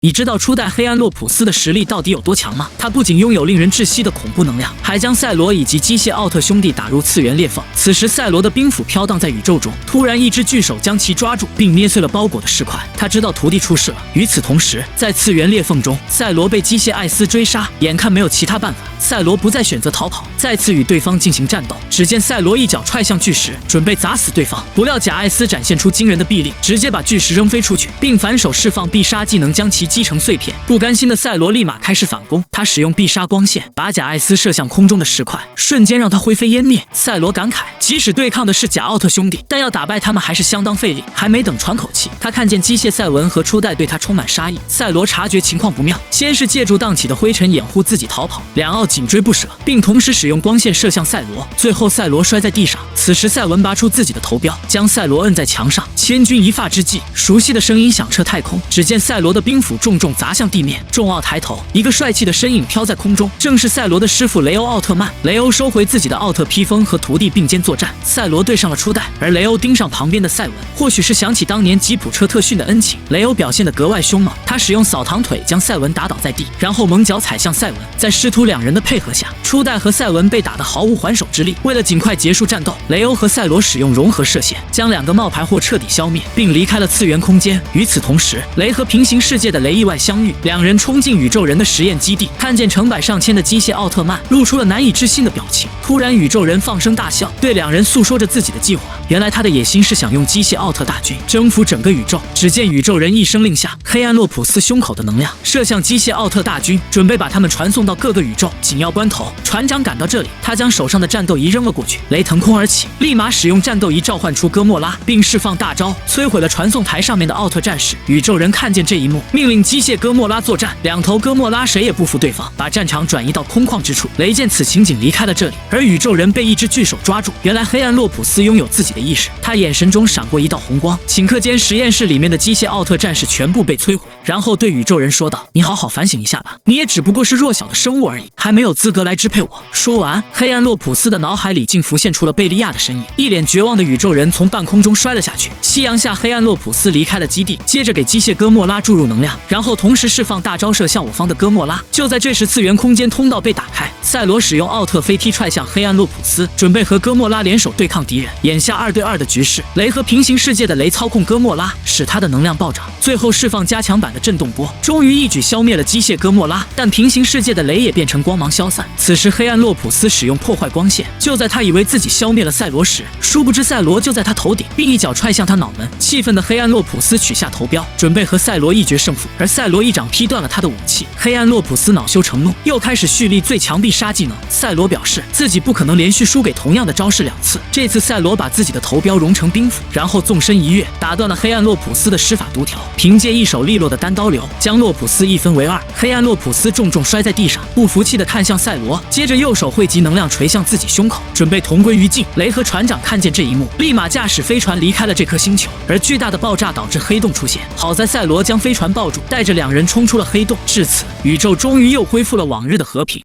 你知道初代黑暗洛普斯的实力到底有多强吗？他不仅拥有令人窒息的恐怖能量，还将赛罗以及机械奥特兄弟打入次元裂缝。此时，赛罗的冰斧飘荡在宇宙中，突然一只巨手将其抓住，并捏碎了包裹的石块。他知道徒弟出事了。与此同时，在次元裂缝中，赛罗被机械艾斯追杀，眼看没有其他办法，赛罗不再选择逃跑，再次与对方进行战斗。只见赛罗一脚踹向巨石，准备砸死对方，不料贾艾斯展现出惊人的臂力，直接把巨石扔飞出去，并反手释放必杀技能将其击成碎片。不甘心的赛罗立马开始反攻，他使用必杀光线把贾艾斯射向空中的石块，瞬间让他灰飞烟灭。赛罗感慨，即使对抗的是贾奥特兄弟，但要打败他们还是相当费力。还没等喘口气，他看见机械赛文和初代对他充满杀意。赛罗察觉情况不妙，先是借助荡起的灰尘掩护自己逃跑，两奥紧追不舍，并同时使用光线射向赛罗。最后赛罗摔在地上，此时赛文拔出自己的头镖，将赛罗摁在墙上。千钧一发之际，熟悉的声音响彻太空，只见赛罗的冰斧重重砸向地面。众奥抬头，一个帅气的身影飘在空中，正是赛罗的师傅雷欧奥特曼。雷欧收回自己的奥特披风，和徒弟并肩作战。赛罗对上了初代，而雷欧盯上旁边的赛文，或许是想起当年吉普车特训的恩情，雷欧表现得格外凶猛。他使用扫堂腿将赛文打倒在地，然后猛脚踩向赛文。在师徒两人的配合下，初代和赛文被打得毫无还手之力。为了尽快结束战斗，雷欧和赛罗使用融合射线，将两个冒牌货彻底消灭，并离开了次元空间。与此同时，雷和平行世界的雷意外相遇，两人冲进宇宙人的实验基地，看见成百上千的机械奥特曼，露出了难以置信的表情。突然，宇宙人放声大笑，对两人诉说着自己的计划。原来他的野心是想用机械奥特大军征服整个宇宙。只见宇宙人一声令下，黑暗洛普斯胸口的能量射向机械奥特大军，准备把他们传送到各个宇宙。紧要关头，船长赶到这里，他将手上的战斗仪扔了过去，雷腾空而起，立马使用战斗仪召唤出哥莫拉，并释放大招，摧毁了传送台上面的奥特战士。宇宙人看见这一幕，命令机械哥莫拉作战。两头哥莫拉谁也不服对方，把战场转移到空旷之处。雷见此情景离开了这里，而宇宙人被一只巨手抓住。原来黑暗洛普斯拥有自己的意识，他眼神中闪过一道红光，顷刻间实验室里面的机械奥特战士全部被摧毁，然后对宇宙人说道：“你好好反省一下吧，你也只不过是弱小的生物而已，还没有资格来支配我。”说完，黑暗洛普斯的脑海里竟浮现出了贝利亚的身影。一脸绝望的宇宙人从半空中摔了下去。夕阳下，黑暗洛普斯离开了基地，接着给机械哥莫拉注入能量，然后同时释放大招射向我方的哥莫拉。就在这时，次元空间通道被打开，赛罗使用奥特飞踢踹向黑暗洛普斯，准备和哥莫拉联手对抗敌人。眼下2对2的局势，雷和平行世界的雷操控哥莫拉，使他的能量暴涨，最后释放加强版的震动波，终于一举消灭了机械哥莫拉。但平行世界的雷也变成光芒消散。此时黑暗洛普斯使用破坏光线，就在他以为自己消灭了赛罗时，殊不知赛罗就在他头顶，并一脚踹向他脑门。气愤的黑暗洛普斯取下头镖，准备和赛罗一决胜负，而赛罗一掌劈断了他的武器。黑暗洛普斯恼羞成怒，又开始蓄力最强必杀技能。赛罗表示自己不可能连续输给同样的招式2次。这次赛罗把自己的头镖融成冰斧，然后纵身一跃，打断了黑暗洛普斯的施法独条，凭借一手利落的单刀流，将洛普斯一分为2。黑暗洛普斯重重摔在地上，不服气地看向赛罗，接着右手汇集能量垂向自己胸口，准备同归于尽。雷和船长看见这一幕，立马驾驶飞船离开了这颗星球，而巨大的爆炸导致黑洞出现。好在赛罗将飞船抱住，带着两人冲出了黑洞。至此，宇宙终于又恢复了往日的和平。